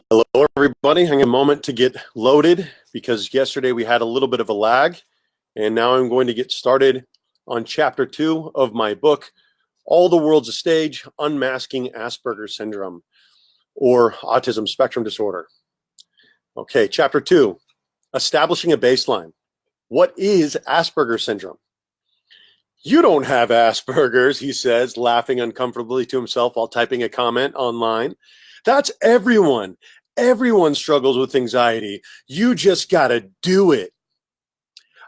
Hello, everybody. Hang a moment to get loaded because yesterday we had a little bit of a lag, and now I'm going to get started on chapter 2 of my book, All the World's a Stage, Unmasking Asperger Syndrome or Autism Spectrum Disorder. Okay, chapter 2, Establishing a Baseline. What is Asperger Syndrome? You don't have Asperger's, he says, laughing uncomfortably to himself while typing a comment online. That's everyone. Everyone struggles with anxiety. You just got to do it.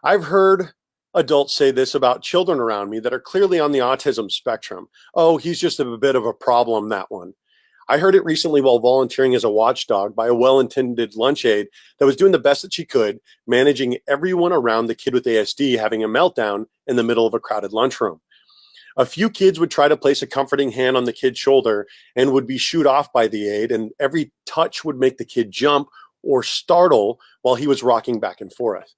I've heard adults say this about children around me that are clearly on the autism spectrum. Oh, he's just a bit of a problem, that one. I heard it recently while volunteering as a watchdog by a well-intended lunch aide that was doing the best that she could, managing everyone around the kid with ASD having a meltdown in the middle of a crowded lunchroom. A few kids would try to place a comforting hand on the kid's shoulder and would be shooed off by the aide, and every touch would make the kid jump or startle while he was rocking back and forth.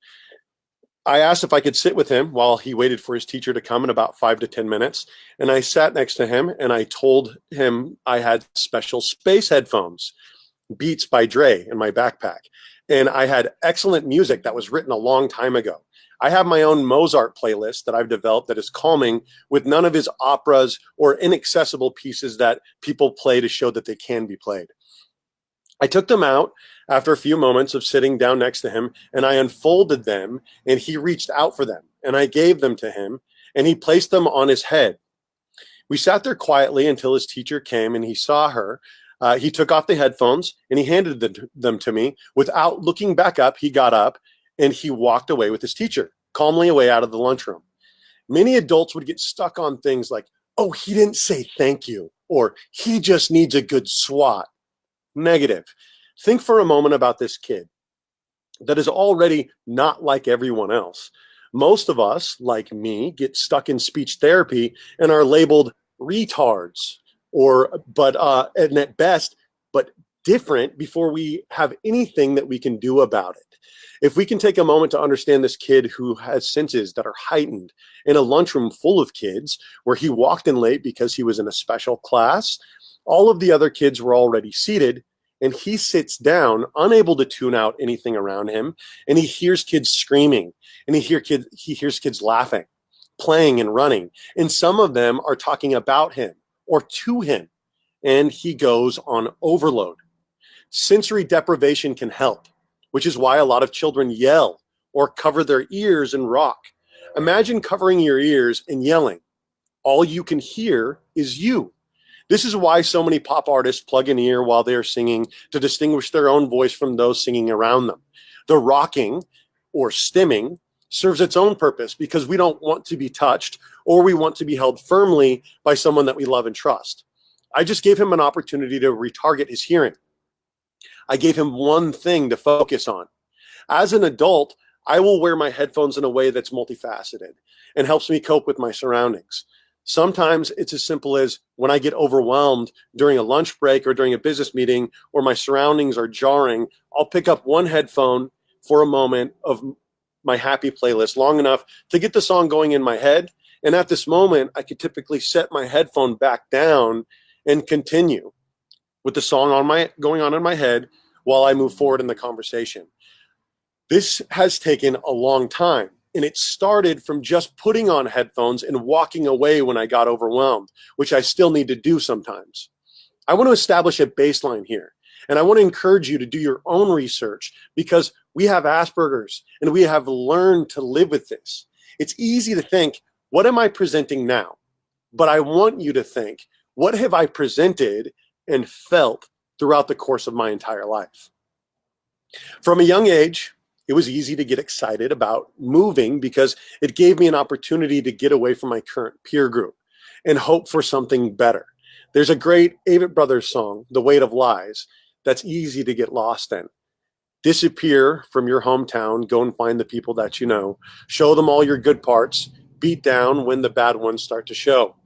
I asked if I could sit with him while he waited for his teacher to come in about 5 to 10 minutes, and I sat next to him and I told him I had special space headphones, Beats by Dre, in my backpack, and I had excellent music that was written a long time ago. I have my own Mozart playlist that I've developed that is calming, with none of his operas or inaccessible pieces that people play to show that they can be played. I took them out after a few moments of sitting down next to him, and I unfolded them, and he reached out for them, and I gave them to him, and he placed them on his head. We sat there quietly until his teacher came and he saw her. He took off the headphones and he handed them to me. Without looking back up, he got up and he walked away with his teacher, calmly away out of the lunchroom. Many adults would get stuck on things like, oh, he didn't say thank you, or he just needs a good swat. Negative. Think for a moment about this kid that is already not like everyone else. Most of us, like me, get stuck in speech therapy and are labeled retards, and at best, but different before we have anything that we can do about it. If we can take a moment to understand this kid who has senses that are heightened in a lunchroom full of kids where he walked in late because he was in a special class, all of the other kids were already seated, and he sits down, unable to tune out anything around him, and he hears kids screaming, and he hears kids laughing, playing and running, and some of them are talking about him or to him, and he goes on overload. Sensory deprivation can help, which is why a lot of children yell or cover their ears and rock. Imagine covering your ears and yelling. All you can hear is you. This is why so many pop artists plug an ear while they are singing to distinguish their own voice from those singing around them. The rocking or stimming serves its own purpose because we don't want to be touched or we want to be held firmly by someone that we love and trust. I just gave him an opportunity to retarget his hearing. I gave him one thing to focus on. As an adult, I will wear my headphones in a way that's multifaceted and helps me cope with my surroundings. Sometimes it's as simple as when I get overwhelmed during a lunch break or during a business meeting or my surroundings are jarring, I'll pick up one headphone for a moment of my happy playlist long enough to get the song going in my head. And at this moment, I could typically set my headphone back down and continue with the song going on in my head while I move forward in the conversation. This has taken a long time. And it started from just putting on headphones and walking away when I got overwhelmed, which I still need to do sometimes. I want to establish a baseline here. And I want to encourage you to do your own research because we have Asperger's and we have learned to live with this. It's easy to think, what am I presenting now? But I want you to think, what have I presented and felt throughout the course of my entire life? From a young age, it was easy to get excited about moving because it gave me an opportunity to get away from my current peer group and hope for something better. There's a great Avett Brothers song, The Weight of Lies, that's easy to get lost in. Disappear from your hometown, go and find the people that you know, show them all your good parts, beat down when the bad ones start to show.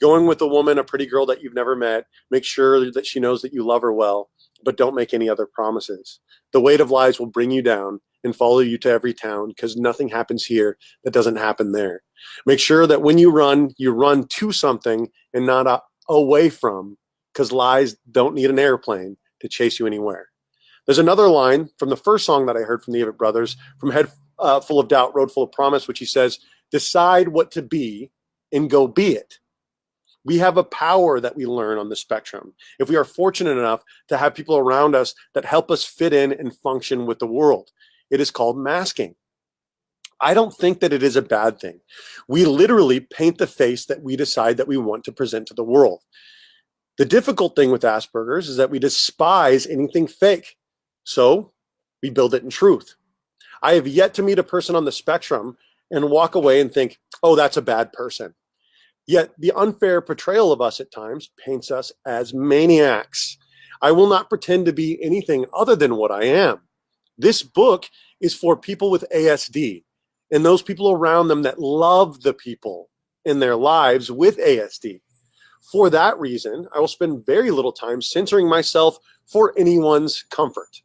Going with a woman, a pretty girl that you've never met, make sure that she knows that you love her well, but don't make any other promises. The weight of lies will bring you down and follow you to every town because nothing happens here that doesn't happen there. Make sure that when you run to something and not away from, because lies don't need an airplane to chase you anywhere. There's another line from the first song that I heard from the Avett Brothers, from Head Full of Doubt, Road Full of Promise, which he says, decide what to be and go be it. We have a power that we learn on the spectrum if we are fortunate enough to have people around us that help us fit in and function with the world. It is called masking. I don't think that it is a bad thing. We literally paint the face that we decide that we want to present to the world. The difficult thing with Asperger's is that we despise anything fake. So we build it in truth. I have yet to meet a person on the spectrum and walk away and think, oh, that's a bad person. Yet the unfair portrayal of us at times paints us as maniacs. I will not pretend to be anything other than what I am. This book is for people with ASD and those people around them that love the people in their lives with ASD. For that reason, I will spend very little time censoring myself for anyone's comfort.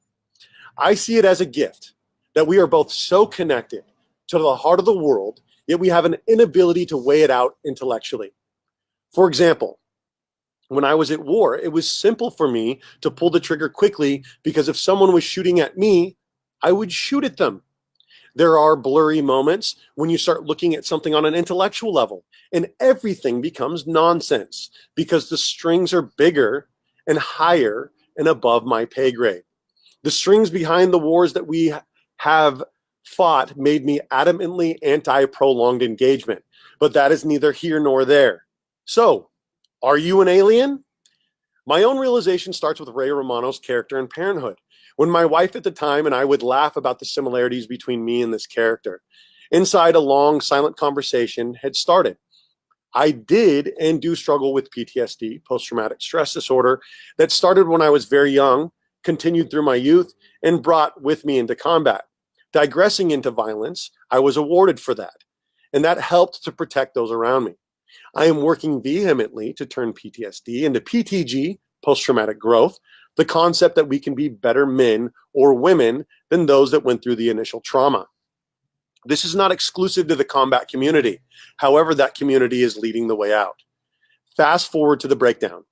I see it as a gift that we are both so connected to the heart of the world, yet we have an inability to weigh it out intellectually. For example, when I was at war, it was simple for me to pull the trigger quickly because if someone was shooting at me, I would shoot at them. There are blurry moments when you start looking at something on an intellectual level and everything becomes nonsense because the strings are bigger and higher and above my pay grade. The strings behind the wars that we have fought made me adamantly anti-prolonged engagement, but that is neither here nor there. So, are you an alien? My own realization starts with Ray Romano's character in Parenthood, when my wife at the time and I would laugh about the similarities between me and this character. Inside, a long, silent conversation had started. I did and do struggle with PTSD, post-traumatic stress disorder, that started when I was very young, continued through my youth, and brought with me into combat. Digressing into violence, I was awarded for that, and that helped to protect those around me. I am working vehemently to turn PTSD into PTG, post-traumatic growth, the concept that we can be better men or women than those that went through the initial trauma. This is not exclusive to the combat community. However, that community is leading the way out. Fast forward to the breakdown.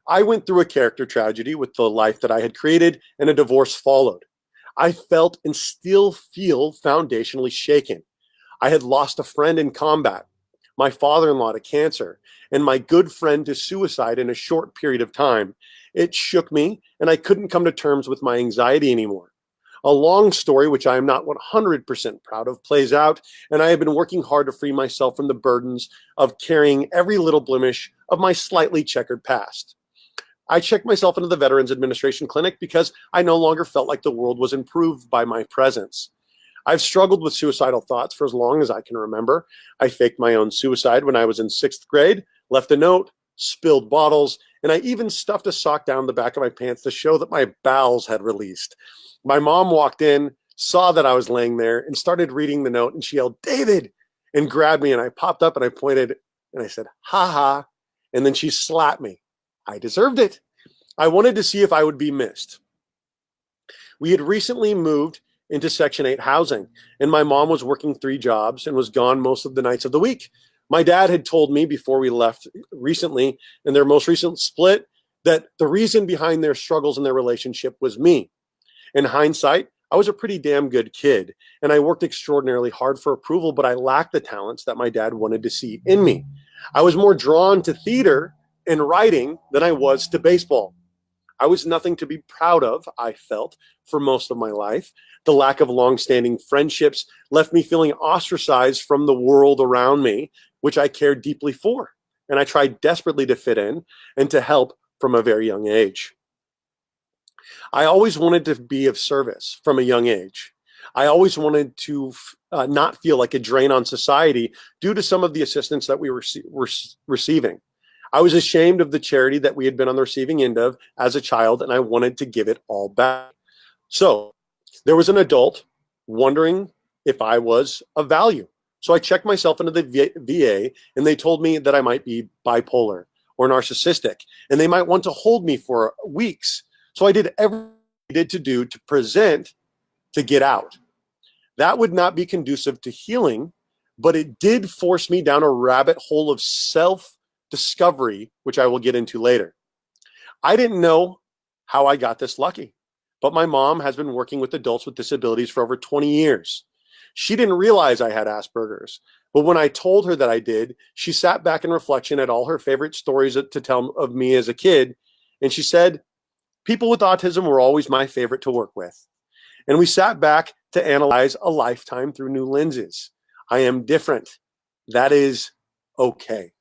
I went through a character tragedy with the life that I had created, and a divorce followed. I felt and still feel foundationally shaken. I had lost a friend in combat, my father-in-law to cancer, and my good friend to suicide in a short period of time. It shook me, and I couldn't come to terms with my anxiety anymore. A long story, which I am not 100% proud of, plays out, and I have been working hard to free myself from the burdens of carrying every little blemish of my slightly checkered past. I checked myself into the Veterans Administration Clinic because I no longer felt like the world was improved by my presence. I've struggled with suicidal thoughts for as long as I can remember. I faked my own suicide when I was in 6th grade, left a note, spilled bottles, and I even stuffed a sock down the back of my pants to show that my bowels had released. My mom walked in, saw that I was laying there, and started reading the note, and she yelled, "David!" and grabbed me, and I popped up and I pointed, and I said, "Ha ha," and then she slapped me. I deserved it. I wanted to see if I would be missed. We had recently moved into Section 8 housing, and my mom was working 3 jobs and was gone most of the nights of the week. My dad had told me before we left recently, in their most recent split, that the reason behind their struggles in their relationship was me. In hindsight, I was a pretty damn good kid, and I worked extraordinarily hard for approval, but I lacked the talents that my dad wanted to see in me. I was more drawn to theater and writing than I was to baseball. I was nothing to be proud of, I felt, for most of my life. The lack of long-standing friendships left me feeling ostracized from the world around me, which I cared deeply for. And I tried desperately to fit in and to help from a very young age. I always wanted to be of service from a young age. I always wanted to not feel like a drain on society due to some of the assistance that we were receiving. I was ashamed of the charity that we had been on the receiving end of as a child, and I wanted to give it all back. So there was an adult wondering if I was of value. So I checked myself into the VA, and they told me that I might be bipolar or narcissistic, and they might want to hold me for weeks. So I did everything I needed to do to present to get out. That would not be conducive to healing, but it did force me down a rabbit hole of self-discovery, which I will get into later. I didn't know how I got this lucky. But my mom has been working with adults with disabilities for over 20 years. She didn't realize I had Asperger's. But when I told her that I did, she sat back in reflection at all her favorite stories to tell of me as a kid. And she said, people with autism were always my favorite to work with. And we sat back to analyze a lifetime through new lenses. I am different. That is okay.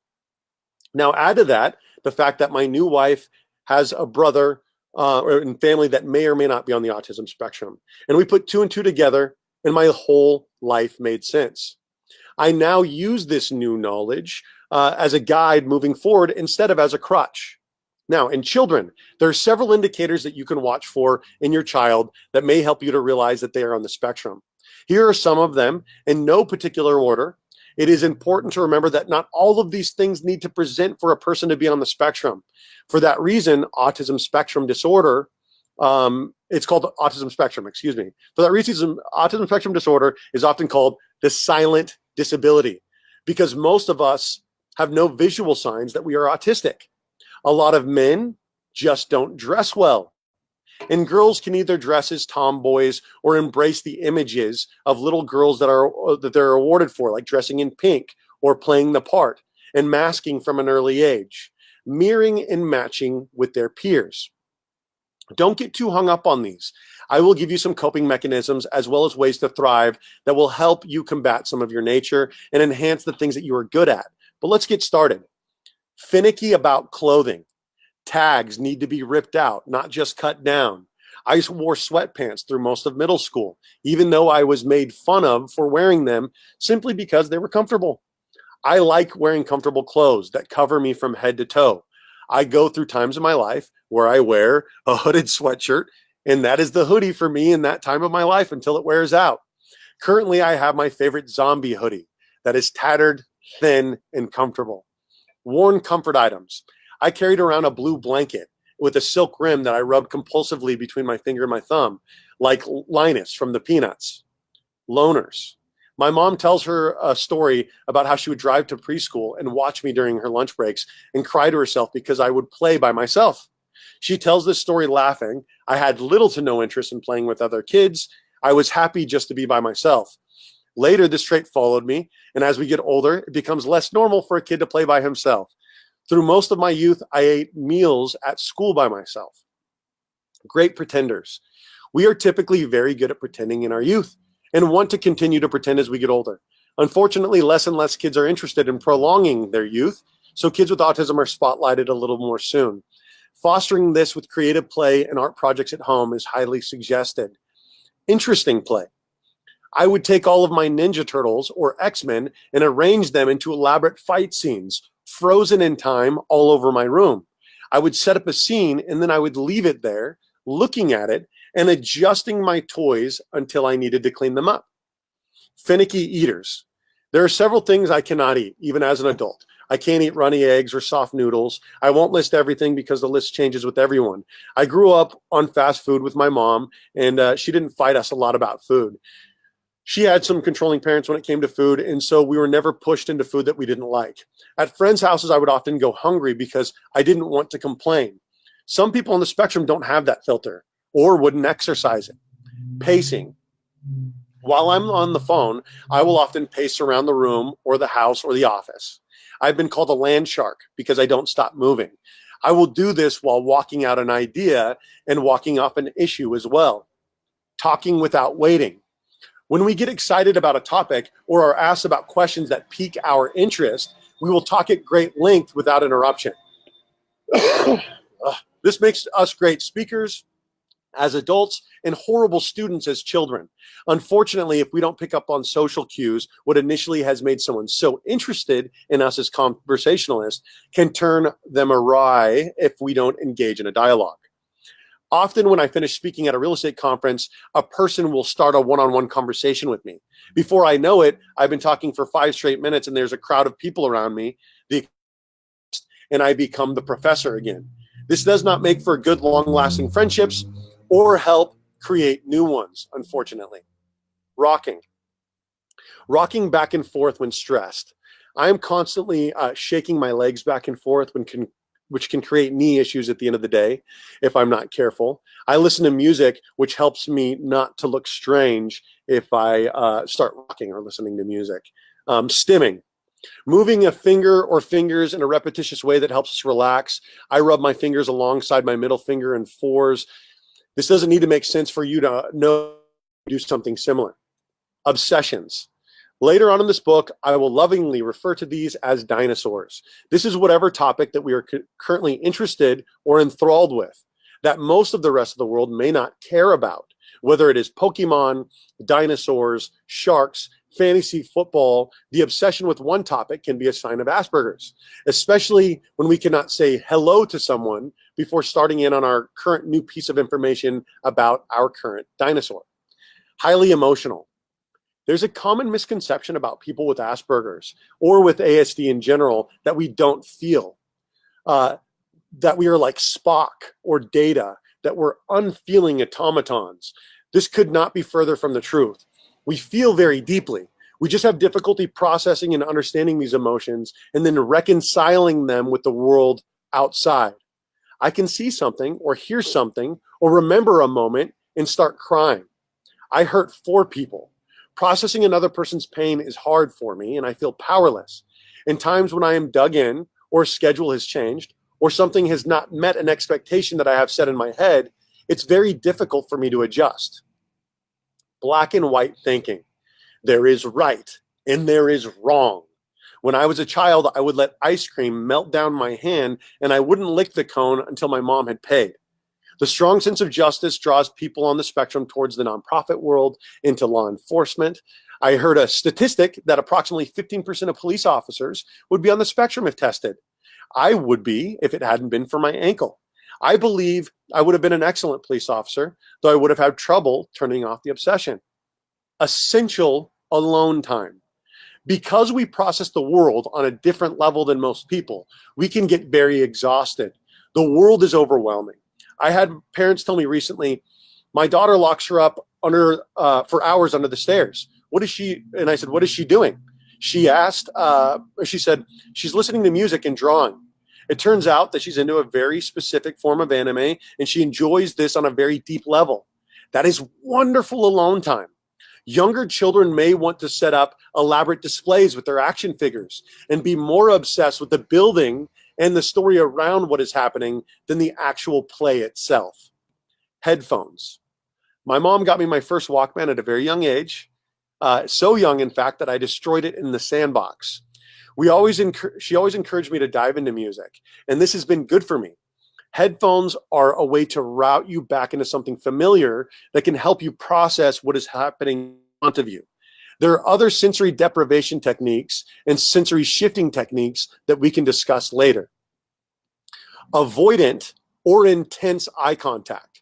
Now, add to that the fact that my new wife has a brother or in family that may or may not be on the autism spectrum. And we put two and two together, and my whole life made sense. I now use this new knowledge as a guide moving forward instead of as a crutch. Now, in children, there are several indicators that you can watch for in your child that may help you to realize that they are on the spectrum. Here are some of them in no particular order. It is important to remember that not all of these things need to present for a person to be on the spectrum. For that reason, autism spectrum disorder, it's called autism spectrum, excuse me. For that reason, autism spectrum disorder is often called the silent disability because most of us have no visual signs that we are autistic. A lot of men just don't dress well. And girls can either dress as tomboys or embrace the images of little girls that they're awarded for, like dressing in pink or playing the part and masking from an early age, mirroring and matching with their peers. Don't get too hung up on these. I will give you some coping mechanisms as well as ways to thrive that will help you combat some of your nature and enhance the things that you are good at. But let's get started. Finicky about clothing. Tags need to be ripped out, not just cut down. I wore sweatpants through most of middle school, even though I was made fun of for wearing them simply because they were comfortable. I like wearing comfortable clothes that cover me from head to toe. I go through times in my life where I wear a hooded sweatshirt, and that is the hoodie for me in that time of my life until it wears out. Currently, I have my favorite zombie hoodie that is tattered, thin, and comfortable. Worn comfort items. I carried around a blue blanket with a silk rim that I rubbed compulsively between my finger and my thumb, like Linus from the Peanuts. Loners. My mom tells her a story about how she would drive to preschool and watch me during her lunch breaks and cry to herself because I would play by myself. She tells this story laughing. I had little to no interest in playing with other kids. I was happy just to be by myself. Later, this trait followed me, and as we get older, it becomes less normal for a kid to play by himself. Through most of my youth, I ate meals at school by myself. Great pretenders. We are typically very good at pretending in our youth and want to continue to pretend as we get older. Unfortunately, less and less kids are interested in prolonging their youth, so kids with autism are spotlighted a little more soon. Fostering this with creative play and art projects at home is highly suggested. Interesting play. I would take all of my Ninja Turtles or X-Men and arrange them into elaborate fight scenes, frozen in time all over my room. I would set up a scene and then I would leave it there, looking at it and adjusting my toys until I needed to clean them up. Finicky eaters. There are several things I cannot eat, even as an adult. I can't eat runny eggs or soft noodles. I won't list everything because the list changes with everyone. I grew up on fast food with my mom, and she didn't fight us a lot about food. She had some controlling parents when it came to food, and so we were never pushed into food that we didn't like. At friends' houses, I would often go hungry because I didn't want to complain. Some people on the spectrum don't have that filter or wouldn't exercise it. Pacing. While I'm on the phone, I will often pace around the room or the house or the office. I've been called a land shark because I don't stop moving. I will do this while walking out an idea and walking off an issue as well. Talking without waiting. When we get excited about a topic or are asked about questions that pique our interest, we will talk at great length without interruption. This makes us great speakers as adults and horrible students as children. Unfortunately, if we don't pick up on social cues, what initially has made someone so interested in us as conversationalists can turn them awry if we don't engage in a dialogue. Often when I finish speaking at a real estate conference, a person will start a one-on-one conversation with me. Before I know it, I've been talking for 5 straight minutes and there's a crowd of people around me, and I become the professor again. This does not make for good, long-lasting friendships or help create new ones, unfortunately. Rocking. Rocking back and forth when stressed. I am constantly shaking my legs back and forth when which can create knee issues at the end of the day if I'm not careful. I listen to music, which helps me not to look strange if I start rocking or listening to music. Stimming. Moving a finger or fingers in a repetitious way that helps us relax. I rub my fingers alongside my middle finger in fours. This doesn't need to make sense for you to know do something similar. Obsessions. Later on in this book, I will lovingly refer to these as dinosaurs. This is whatever topic that we are currently interested or enthralled with that most of the rest of the world may not care about, whether it is Pokemon, dinosaurs, sharks, fantasy football. The obsession with one topic can be a sign of Asperger's, especially when we cannot say hello to someone before starting in on our current new piece of information about our current dinosaur. Highly emotional. There's a common misconception about people with Asperger's or with ASD in general that we don't feel, that we are like Spock or Data, that we're unfeeling automatons. This could not be further from the truth. We feel very deeply. We just have difficulty processing and understanding these emotions and then reconciling them with the world outside. I can see something or hear something or remember a moment and start crying. I hurt 4 people. Processing another person's pain is hard for me and I feel powerless. In times when I am dug in or a schedule has changed or something has not met an expectation that I have set in my head, it's very difficult for me to adjust. Black and white thinking. There is right and there is wrong. When I was a child, I would let ice cream melt down my hand and I wouldn't lick the cone until my mom had paid. The strong sense of justice draws people on the spectrum towards the nonprofit world, into law enforcement. I heard a statistic that approximately 15% of police officers would be on the spectrum if tested. I would be if it hadn't been for my ankle. I believe I would have been an excellent police officer, though I would have had trouble turning off the obsession. Essential alone time. Because we process the world on a different level than most people, we can get very exhausted. The world is overwhelming. I had parents tell me recently, my daughter locks her up under for hours under the stairs. What is she? And I said, what is she doing? She asked, she said, she's listening to music and drawing. It turns out that she's into a very specific form of anime and she enjoys this on a very deep level. That is wonderful alone time. Younger children may want to set up elaborate displays with their action figures and be more obsessed with the building and the story around what is happening than the actual play itself. Headphones. My mom got me my first Walkman at a very young age, so young, in fact, that I destroyed it in the sandbox. She always encouraged me to dive into music, and this has been good for me. Headphones are a way to route you back into something familiar that can help you process what is happening in front of you. There are other sensory deprivation techniques and sensory shifting techniques that we can discuss later. Avoidant or intense eye contact.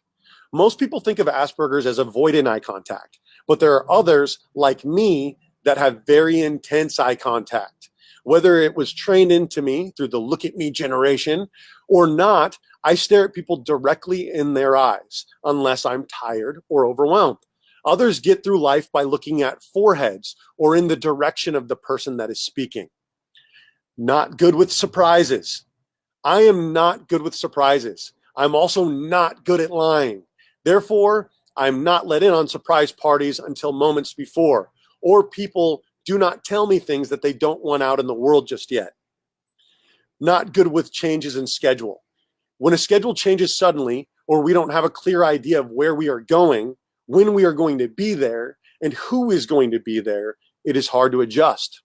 Most people think of Asperger's as avoidant eye contact, but there are others like me that have very intense eye contact. Whether it was trained into me through the look at me generation or not, I stare at people directly in their eyes unless I'm tired or overwhelmed. Others get through life by looking at foreheads or in the direction of the person that is speaking. Not good with surprises. I am not good with surprises. I'm also not good at lying. Therefore, I'm not let in on surprise parties until moments before, or people do not tell me things that they don't want out in the world just yet. Not good with changes in schedule. When a schedule changes suddenly, or we don't have a clear idea of where we are going, when we are going to be there, and who is going to be there, it is hard to adjust.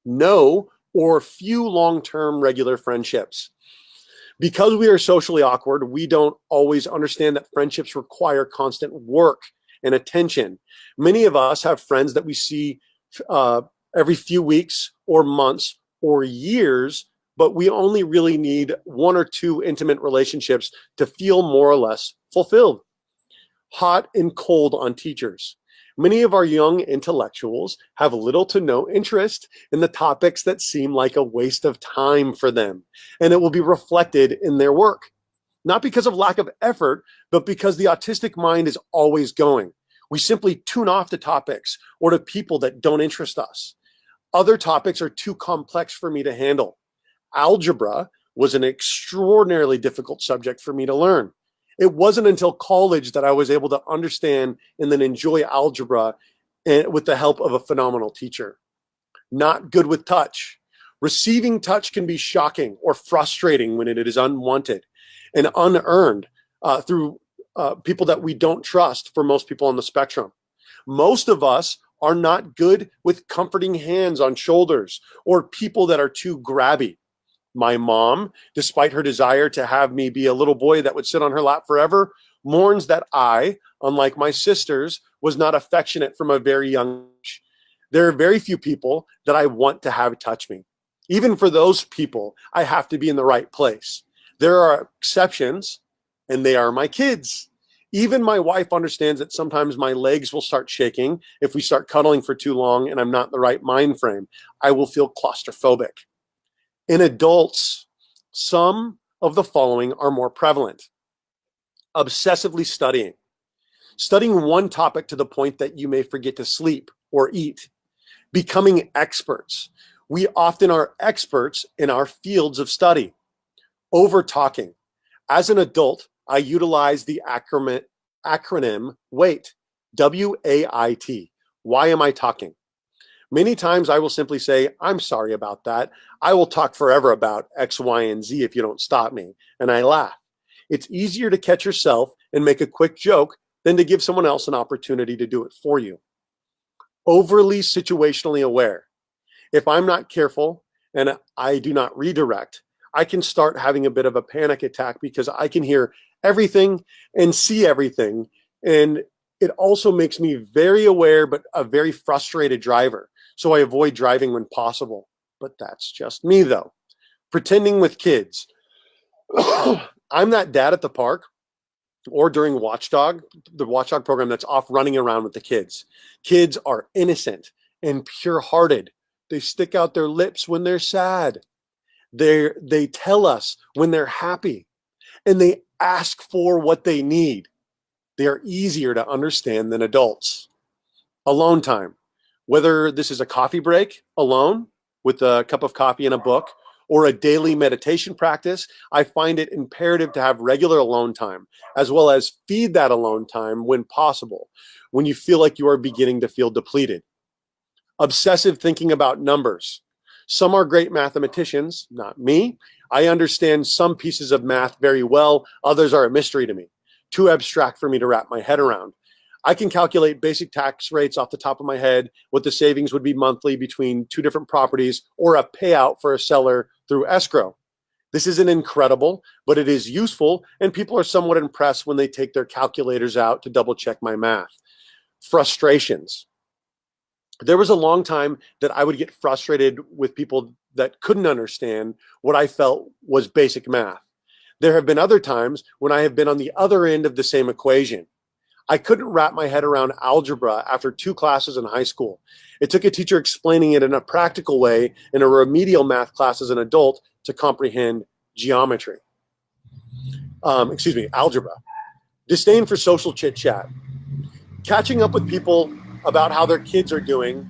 No or few long-term regular friendships. Because we are socially awkward, we don't always understand that friendships require constant work and attention. Many of us have friends that we see every few weeks or months or years, but we only really need 1 or 2 intimate relationships to feel more or less fulfilled. Hot and cold on teachers. Many of our young intellectuals have little to no interest in the topics that seem like a waste of time for them, and it will be reflected in their work. Not because of lack of effort, but because the autistic mind is always going. We simply tune off to topics or to people that don't interest us. Other topics are too complex for me to handle. Algebra was an extraordinarily difficult subject for me to learn. It wasn't until college that I was able to understand and then enjoy algebra with the help of a phenomenal teacher. Not good with touch. Receiving touch can be shocking or frustrating when it is unwanted and unearned through people that we don't trust for most people on the spectrum. Most of us are not good with comforting hands on shoulders or people that are too grabby. My mom, despite her desire to have me be a little boy that would sit on her lap forever, mourns that I, unlike my sisters, was not affectionate from a very young age. There are very few people that I want to have touch me. Even for those people, I have to be in the right place. There are exceptions, and they are my kids. Even my wife understands that sometimes my legs will start shaking if we start cuddling for too long and I'm not in the right mind frame. I will feel claustrophobic. In adults, some of the following are more prevalent. Obsessively studying. Studying one topic to the point that you may forget to sleep or eat. Becoming experts. We often are experts in our fields of study. Over talking. As an adult, I utilize the acronym WAIT, W-A-I-T. Why am I talking? Many times I will simply say, I'm sorry about that. I will talk forever about X, Y, and Z if you don't stop me. And I laugh. It's easier to catch yourself and make a quick joke than to give someone else an opportunity to do it for you. Overly situationally aware. If I'm not careful and I do not redirect, I can start having a bit of a panic attack because I can hear everything and see everything. And it also makes me very aware, but a very frustrated driver. So I avoid driving when possible. But that's just me, though. Pretending with kids. I'm that dad at the park or during Watchdog, the Watchdog program that's off running around with the kids. Kids are innocent and pure-hearted. They stick out their lips when they're sad. They tell us when they're happy. And they ask for what they need. They are easier to understand than adults. Alone time. Whether this is a coffee break alone with a cup of coffee and a book, or a daily meditation practice, I find it imperative to have regular alone time, as well as feed that alone time when possible, when you feel like you are beginning to feel depleted. Obsessive thinking about numbers. Some are great mathematicians, not me. I understand some pieces of math very well. Others are a mystery to me, too abstract for me to wrap my head around. I can calculate basic tax rates off the top of my head, what the savings would be monthly between two different properties, or a payout for a seller through escrow. This isn't incredible, but it is useful, and people are somewhat impressed when they take their calculators out to double check my math. Frustrations. There was a long time that I would get frustrated with people that couldn't understand what I felt was basic math. There have been other times when I have been on the other end of the same equation. I couldn't wrap my head around algebra after 2 classes in high school. It took a teacher explaining it in a practical way in a remedial math class as an adult to comprehend geometry. Algebra. Disdain for social chit chat. Catching up with people about how their kids are doing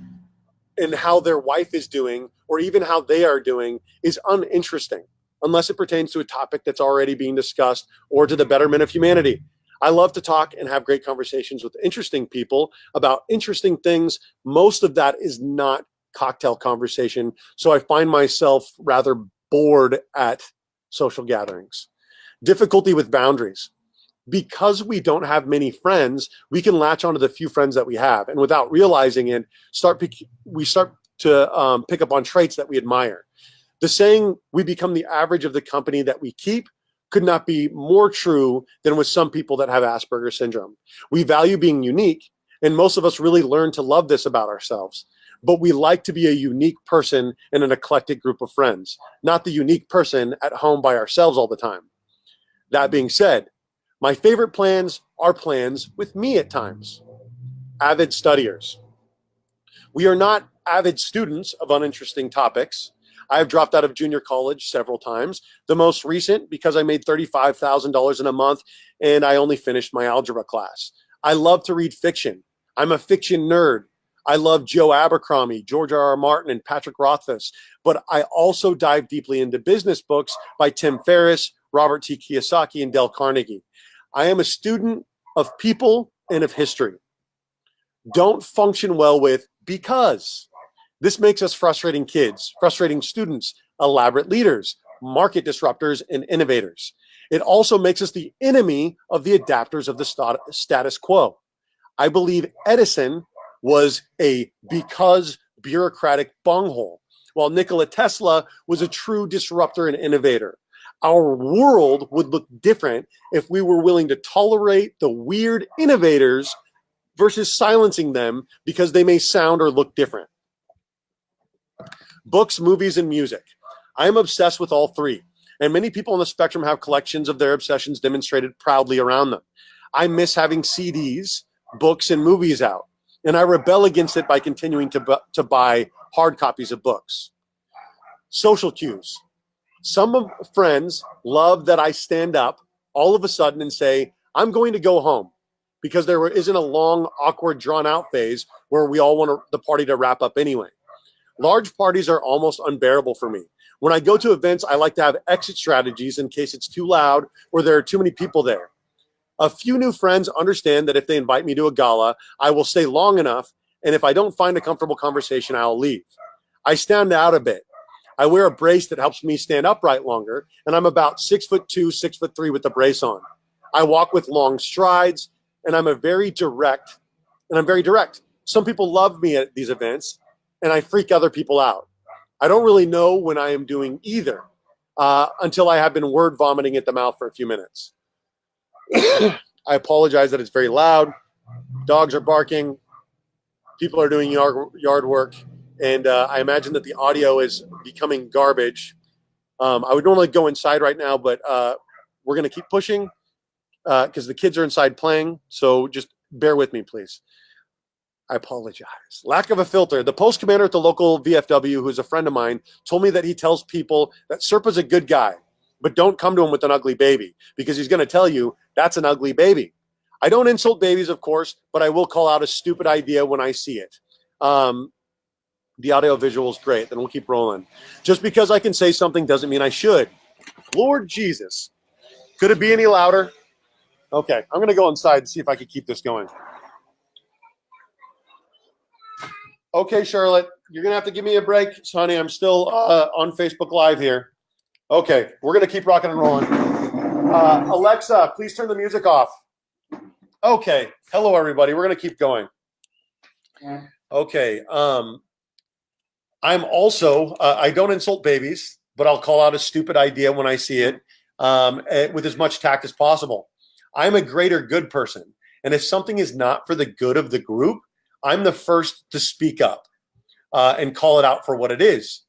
and how their wife is doing, or even how they are doing, is uninteresting unless it pertains to a topic that's already being discussed or to the betterment of humanity. I love to talk and have great conversations with interesting people about interesting things. Most of that is not cocktail conversation, so I find myself rather bored at social gatherings. Difficulty with boundaries. Because we don't have many friends, we can latch onto the few friends that we have, and without realizing it, we start to pick up on traits that we admire. The saying, we become the average of the company that we keep, could not be more true than with some people that have Asperger syndrome. We value being unique, and most of us really learn to love this about ourselves. But we like to be a unique person in an eclectic group of friends, not the unique person at home by ourselves all the time. That being said, my favorite plans are plans with me at times. Avid studiers. We are not avid students of uninteresting topics. I have dropped out of junior college several times. The most recent because I made $35,000 in a month and I only finished my algebra class. I love to read fiction. I'm a fiction nerd. I love Joe Abercrombie, George R. R. Martin, and Patrick Rothfuss. But I also dive deeply into business books by Tim Ferriss, Robert T. Kiyosaki, and Dale Carnegie. I am a student of people and of history. Don't function well with because. This makes us frustrating kids, frustrating students, elaborate leaders, market disruptors, and innovators. It also makes us the enemy of the adapters of the status quo. I believe Edison was a because bureaucratic bunghole, while Nikola Tesla was a true disruptor and innovator. Our world would look different if we were willing to tolerate the weird innovators versus silencing them because they may sound or look different. Books, movies, and music. I am obsessed with all three, and many people on the spectrum have collections of their obsessions demonstrated proudly around them. I miss having CDs, books, and movies out, and I rebel against it by continuing to buy hard copies of books. Social cues. Some friends love that I stand up all of a sudden and say, I'm going to go home, because there isn't a long, awkward, drawn-out phase where we all want the party to wrap up anyway. Large parties are almost unbearable for me. When I go to events, I like to have exit strategies in case it's too loud or there are too many people there. A few new friends understand that if they invite me to a gala, I will stay long enough, and if I don't find a comfortable conversation, I'll leave. I stand out a bit. I wear a brace that helps me stand upright longer, and I'm about 6'2", 6'3" with the brace on. I walk with long strides, and I'm very direct. Some people love me at these events, and I freak other people out. I don't really know when I am doing either until I have been word vomiting at the mouth for a few minutes. I apologize that it's very loud. Dogs are barking. People are doing yard work. And I imagine that the audio is becoming garbage. I would normally go inside right now, but we're going to keep pushing because the kids are inside playing. So just bear with me, please. I apologize. Lack of a filter. The post commander at the local VFW, who's a friend of mine, told me that he tells people that Serpa's a good guy, but don't come to him with an ugly baby because he's going to tell you that's an ugly baby. I don't insult babies, of course, but I will call out a stupid idea when I see it. The audio visual is great. Then we'll keep rolling. Just because I can say something doesn't mean I should. Lord Jesus. Could it be any louder? Okay, I'm going to go inside and see if I can keep this going. Okay, Charlotte, you're going to have to give me a break. Honey, I'm still on Facebook Live here. Okay, we're going to keep rocking and rolling. Alexa, please turn the music off. Okay, hello, everybody. We're going to keep going. Okay, I'm also, I don't insult babies, but I'll call out a stupid idea when I see it with as much tact as possible. I'm a greater good person, and if something is not for the good of the group, I'm the first to speak up and call it out for what it is.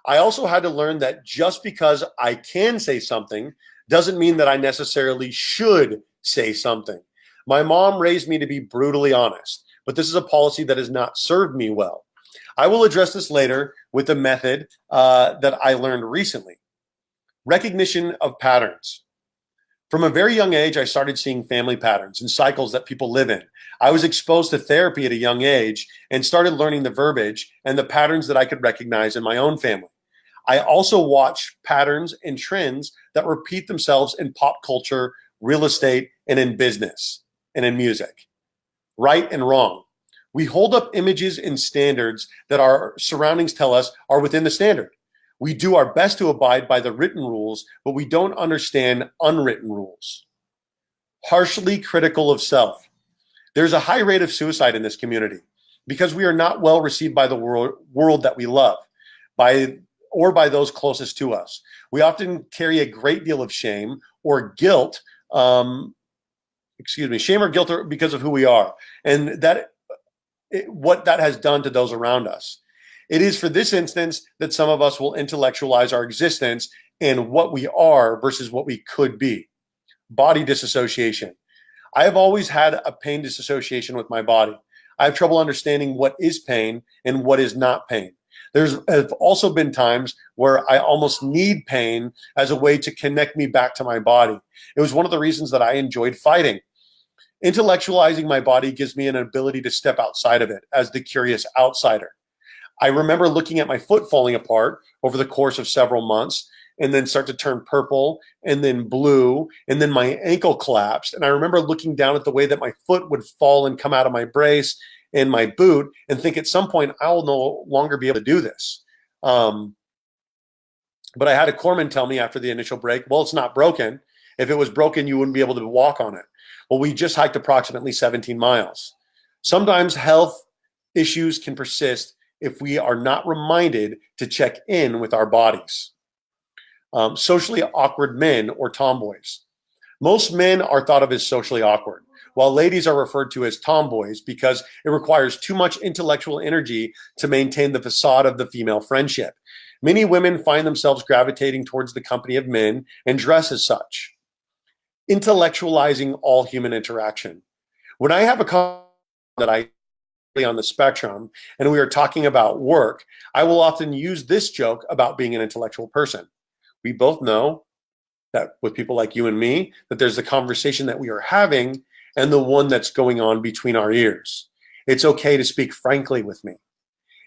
I also had to learn that just because I can say something doesn't mean that I necessarily should say something. My mom raised me to be brutally honest, but this is a policy that has not served me well. I will address this later with a method that I learned recently. Recognition of patterns. From a very young age, I started seeing family patterns and cycles that people live in. I was exposed to therapy at a young age and started learning the verbiage and the patterns that I could recognize in my own family. I also watch patterns and trends that repeat themselves in pop culture, real estate, and in business and in music. Right and wrong. We hold up images and standards that our surroundings tell us are within the standard. We do our best to abide by the written rules, but we don't understand unwritten rules. Harshly critical of self. There's a high rate of suicide in this community because we are not well received by the world that we love, by those closest to us. We often carry a great deal of shame or guilt, shame or guilt because of who we are, and what that has done to those around us. It is for this instance that some of us will intellectualize our existence and what we are versus what we could be. Body disassociation. I have always had a pain disassociation with my body. I have trouble understanding what is pain and what is not pain. There's have also been times where I almost need pain as a way to connect me back to my body. It was one of the reasons that I enjoyed fighting. Intellectualizing my body gives me an ability to step outside of it as the curious outsider. I remember looking at my foot falling apart over the course of several months and then start to turn purple and then blue and then my ankle collapsed. And I remember looking down at the way that my foot would fall and come out of my brace and my boot and think at some point I will no longer be able to do this. But I had a corpsman tell me after the initial break, well, it's not broken. If it was broken, you wouldn't be able to walk on it. Well, we just hiked approximately 17 miles. Sometimes health issues can persist if we are not reminded to check in with our bodies. Socially awkward men or tomboys. Most men are thought of as socially awkward, while ladies are referred to as tomboys because it requires too much intellectual energy to maintain the facade of the female friendship. Many women find themselves gravitating towards the company of men and dress as such. Intellectualizing all human interaction. When I have a conversation that I on the spectrum and we are talking about work, I will often use this joke about being an intellectual person. We both know that with people like you and me, that there's the conversation that we are having and the one that's going on between our ears. It's okay to speak frankly with me.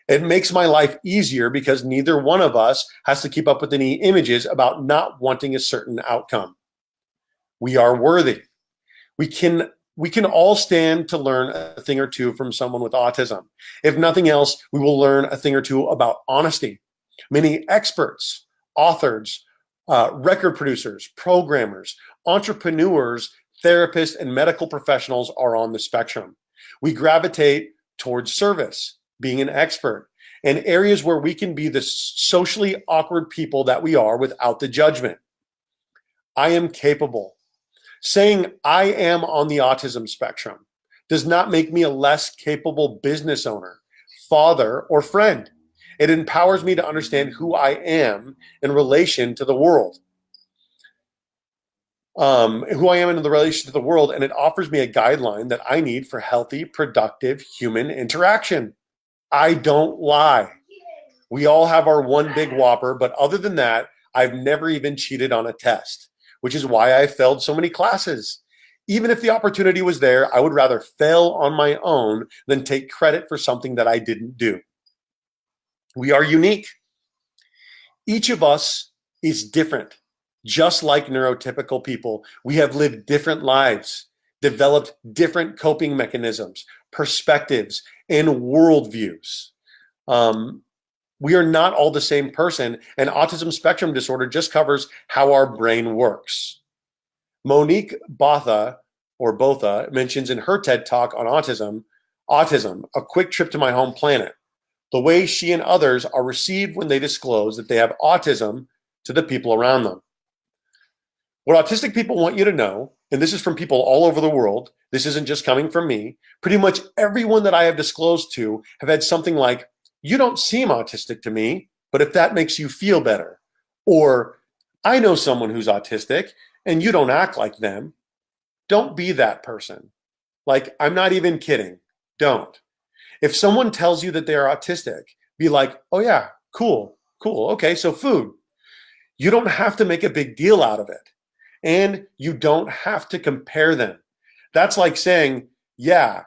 It makes my life easier because neither one of us has to keep up with any images about not wanting a certain outcome. We are worthy. We can all stand to learn a thing or two from someone with autism. If nothing else, we will learn a thing or two about honesty. Many experts, authors, record producers, programmers, entrepreneurs, therapists, and medical professionals are on the spectrum. We gravitate towards service, being an expert, and areas where we can be the socially awkward people that we are without the judgment. I am capable. Saying I am on the autism spectrum does not make me a less capable business owner, father, or friend. It empowers me to understand who I am in relation to the world. And it offers me a guideline that I need for healthy, productive human interaction. I don't lie. We all have our one big whopper, but other than that, I've never even cheated on a test, which is why I failed so many classes. Even if the opportunity was there, I would rather fail on my own than take credit for something that I didn't do. We are unique. Each of us is different. Just like neurotypical people, we have lived different lives, developed different coping mechanisms, perspectives, and worldviews. We are not all the same person, and autism spectrum disorder just covers how our brain works. Monique Botha mentions in her TED Talk on autism, a quick trip to my home planet, the way she and others are received when they disclose that they have autism to the people around them. What autistic people want you to know, and this is from people all over the world, this isn't just coming from me, pretty much everyone that I have disclosed to have had something like, you don't seem autistic to me, but if that makes you feel better. Or, I know someone who's autistic and you don't act like them. Don't be that person. Like, I'm not even kidding. Don't. If someone tells you that they're autistic, be like, oh yeah, cool. Okay, so food. You don't have to make a big deal out of it. And you don't have to compare them. That's like saying, yeah,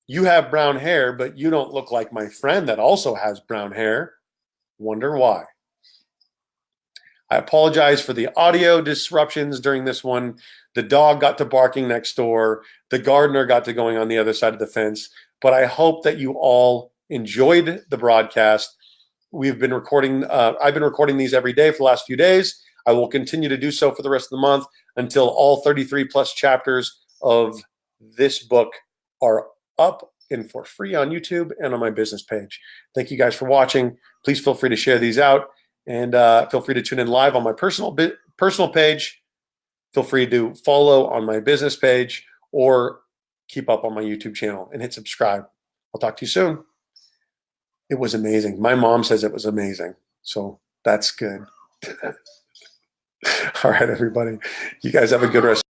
you have brown hair, but you don't look like my friend that also has brown hair. Wonder why. I apologize for the audio disruptions during this one. The dog got to barking next door. The gardener got to going on the other side of the fence. But I hope that you all enjoyed the broadcast. I've been recording these every day for the last few days. I will continue to do so for the rest of the month until all 33 plus chapters of this book are up and for free on YouTube and on my business page. Thank you guys for watching. Please feel free to share these out and feel free to tune in live on my personal page. Feel free to follow on my business page or keep up on my YouTube channel and hit subscribe. I'll talk to you soon. It was amazing. My mom says it was amazing. So that's good. All right, everybody. You guys have a good rest.